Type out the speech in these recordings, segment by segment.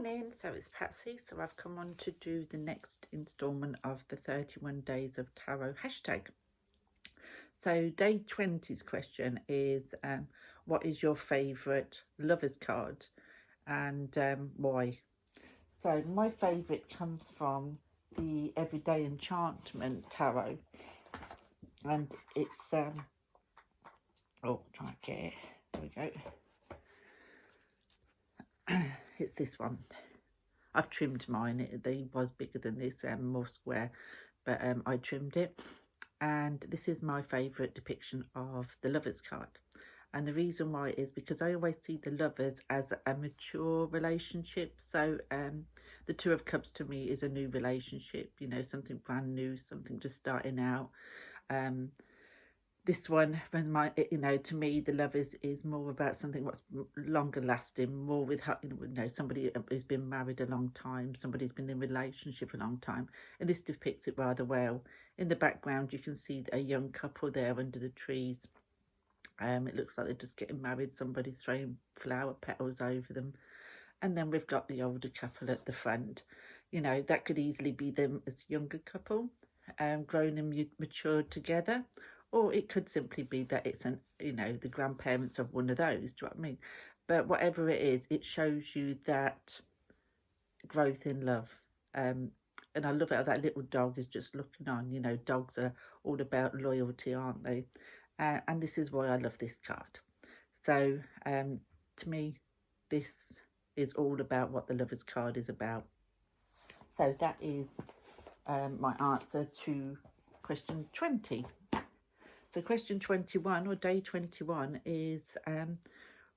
Morning, so it's Patsy. So I've come on to do the next instalment of the 31 Days of Tarot hashtag. So day 20's question is, what is your favourite lovers card and why? So my favourite comes from the Everyday Enchantment Tarot, and it's, oh, try and get it, there we go. It's this one. I've trimmed mine. They was bigger than this, more square, but I trimmed it. And this is my favourite depiction of the lovers card. And the reason why is because I always see the lovers as a mature relationship. So the Two of Cups to me is a new relationship, you know, something brand new, something just starting out. This one, you know, to me, the lovers is more about something what's longer lasting, more with, you know, somebody who's been married a long time, somebody who's been in a relationship a long time. And this depicts it rather well. In the background, you can see a young couple there under the trees. It looks like they're just getting married. Somebody's throwing flower petals over them. And then we've got the older couple at the front. You know, that could easily be them as a younger couple, grown and matured together. Or it could simply be that it's you know, the grandparents of one of those. Do you know what I mean? But whatever it is, it shows you that growth in love. And I love it how that little dog is just looking on. You know, dogs are all about loyalty, aren't they? And this is why I love this card. So to me, this is all about what the lovers card is about. So that is my answer to question 20. So question 21 or day 21 is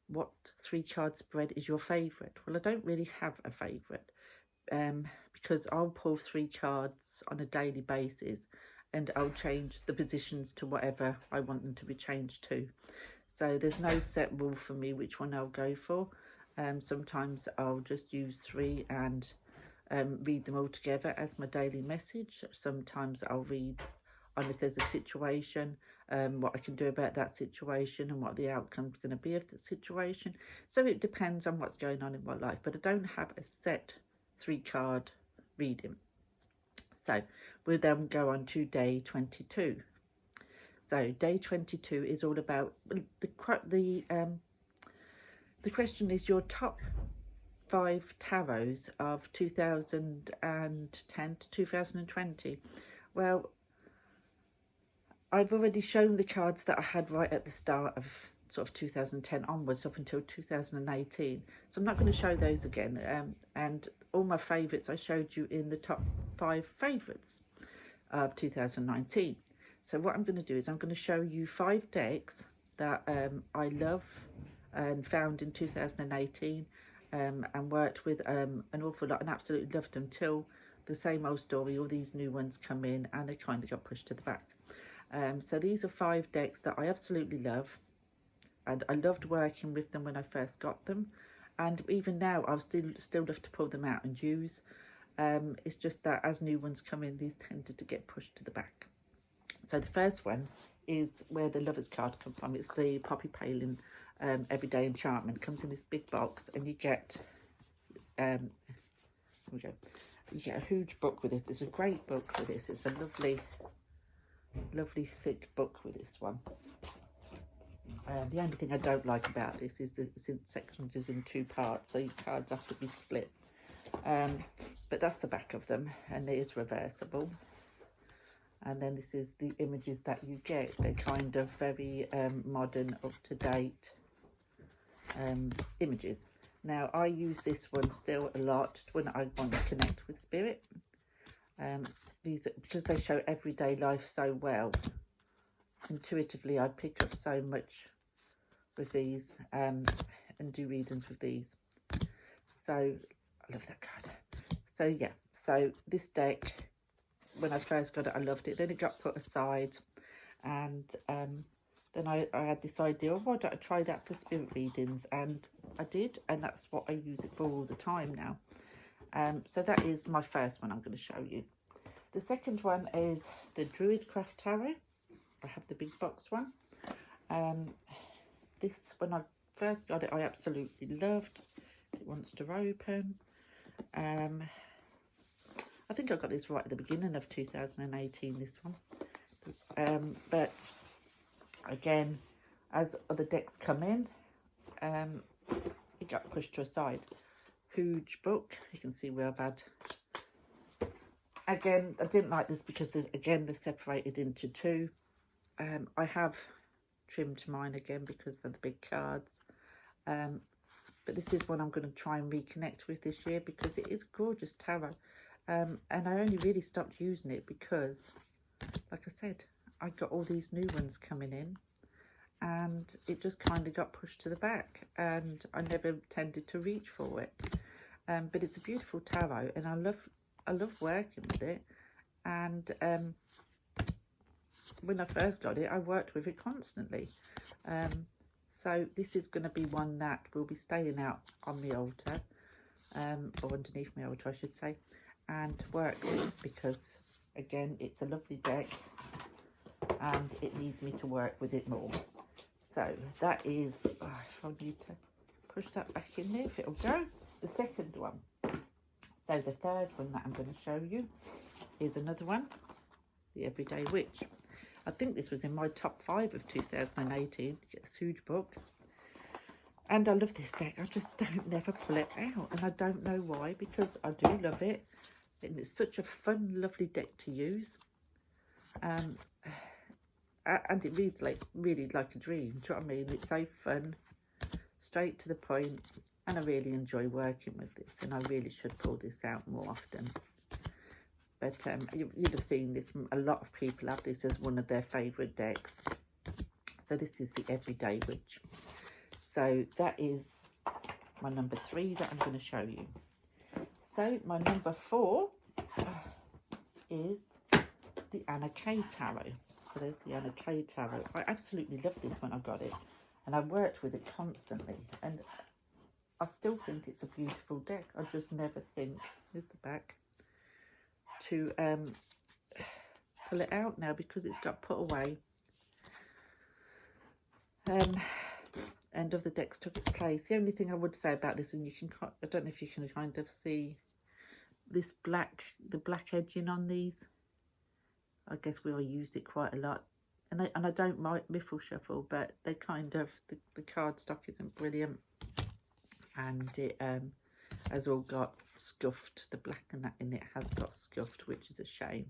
what 3 card spread is your favourite? Well, I don't really have a favourite because I'll pull 3 cards on a daily basis and I'll change the positions to whatever I want them to be changed to. So there's no set rule for me which one I'll go for. Sometimes I'll just use 3 and read them all together as my daily message. Sometimes I'll read on if there's a situation, what I can do about that situation and what the outcome's going to be of the situation. So it depends on what's going on in my life, but I don't have a set 3 card reading. So we'll then go on to day 22. So day 22 is all about the question is your top 5 tarots of 2010 to 2020. Well, I've already shown the cards that I had right at the start of sort of 2010 onwards up until 2018. So I'm not going to show those again. And all my favourites I showed you in the top 5 favourites of 2019. So what I'm going to do is I'm going to show you 5 decks that I love and found in 2018 and worked with an awful lot and absolutely loved them till the same old story. All these new ones come in and they kind of got pushed to the back. So these are 5 decks that I absolutely love, and I loved working with them when I first got them, and even now I'll still love to pull them out and use. It's just that as new ones come in, these tended to get pushed to the back. So the first one is where the lovers card comes from. It's the Poppy Palin Everyday Enchantment. It comes in this big box, and you get here we go. You get a huge book with this. It's a great book with this. It's a lovely thick book with this one. The only thing I don't like about this is the sections is in 2 parts, so your cards have to be split. But that's the back of them, and it is reversible. And then this is the images that you get. They're kind of very modern, up-to-date images. Now, I use this one still a lot when I want to connect with spirit. These, because they show everyday life so well, intuitively I pick up so much with these and do readings with these. So I love that card. So yeah, so this deck, when I first got it, I loved it. Then it got put aside, and then I had this idea, oh, why don't I try that for spirit readings? And I did, and that's what I use it for all the time now. So that is my first one I'm going to show you. The second one is the Druidcraft Tarot. I have the big box one. This, when I first got it, I absolutely loved. It wants to open. I think I got this right at the beginning of 2018, this one. But again, as other decks come in, it got pushed to a side. Huge book. You can see where I've had. Again, I didn't like this because they're separated into two. I have trimmed mine again because of the big cards. But this is one I'm going to try and reconnect with this year because it is gorgeous tarot. And I only really stopped using it because, like I said, I got all these new ones coming in and it just kind of got pushed to the back and I never tended to reach for it. But it's a beautiful tarot and I love working with it. And when I first got it, I worked with it constantly. So this is going to be one that will be staying out on the altar, or underneath my altar, I should say, and work with because, again, it's a lovely deck and it needs me to work with it more. So that is, if I need to push that back in there, if it'll go, the second one. So the third one that I'm going to show you is another one, The Everyday Witch. I think this was in my top 5 of 2018. It's a huge book. And I love this deck. I just don't never pull it out. And I don't know why, because I do love it. And it's such a fun, lovely deck to use. And it reads like really like a dream. Do you know what I mean? It's so fun, straight to the point. And I really enjoy working with this. And I really should pull this out more often. But you'd have seen this, a lot of people have this as one of their favourite decks. So this is the Everyday Witch. So that is my number 3 that I'm going to show you. So my number 4 is the Anna Kay Tarot. So there's the Anna Kay Tarot. I absolutely love this when I got it. And I worked with it constantly. And I still think it's a beautiful deck. I just never think, here's the back, to pull it out now because it's got put away. End of the decks took its place. The only thing I would say about this, and you can, I don't know if you can kind of see this the black edging on these. I guess we all used it quite a lot. And I don't mind riffle shuffle, but they kind of, the card stock isn't brilliant. And it has all got scuffed. The black and that in it has got scuffed, which is a shame.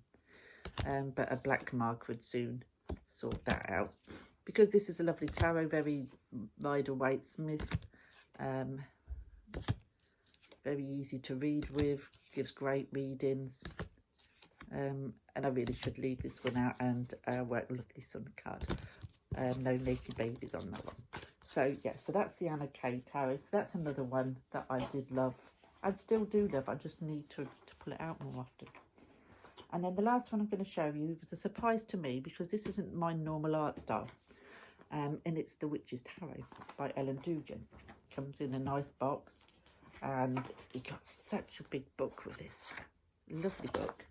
But a black mark would soon sort that out. Because this is a lovely tarot, very Rider-Waite Smith, very easy to read with, gives great readings, and I really should leave this one out and work lovely sun card. No naked babies on that one. So yeah, so that's the Anna Kay Tarot. So that's another one that I did love. I still do love. I just need to pull it out more often. And then the last one I'm going to show you was a surprise to me because this isn't my normal art style. And it's The Witch's Tarot by Ellen Dugan. Comes in a nice box and he got such a big book with this. Lovely book.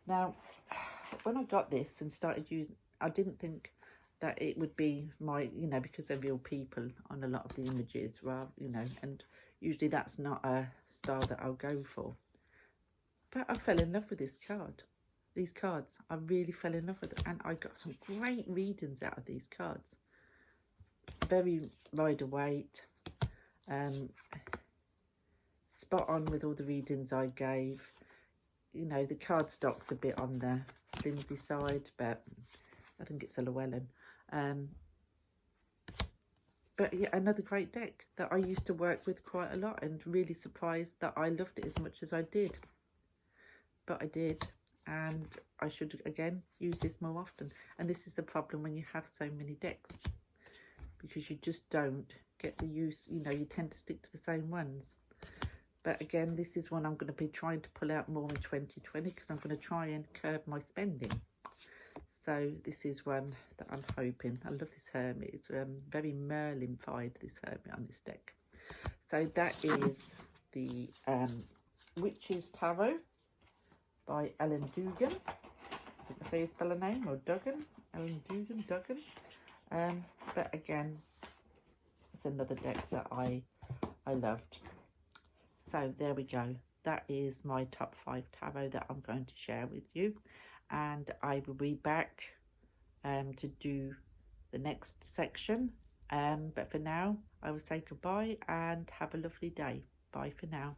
Now, when I got this and started using, I didn't think that it would be my, you know, because they're real people on a lot of the images, rather, you know, and usually that's not a style that I'll go for. But I fell in love with this card. These cards, I really fell in love with them, and I got some great readings out of these cards. Very Rider-Waite, spot on with all the readings I gave. You know, the card stock's a bit on the flimsy side, but I think it's a Llewellyn. But yeah, another great deck that I used to work with quite a lot, and really surprised that I loved it as much as I did. But I did. And I should, again, use this more often. And this is the problem when you have so many decks. Because you just don't get the use, you know, you tend to stick to the same ones. But again, this is one I'm going to be trying to pull out more in 2020 because I'm going to try and curb my spending. So this is one that I'm hoping. I love this hermit. It's very Merlin-fied, this hermit on this deck. So that is the Witch's Tarot by Ellen Dugan. Did I say his spell her name, or Duggan? Ellen Duggan. But again, it's another deck that I loved. So there we go. That is my top 5 tarot that I'm going to share with you, and I will be back to do the next section, but for now I will say goodbye and have a lovely day. Bye for now.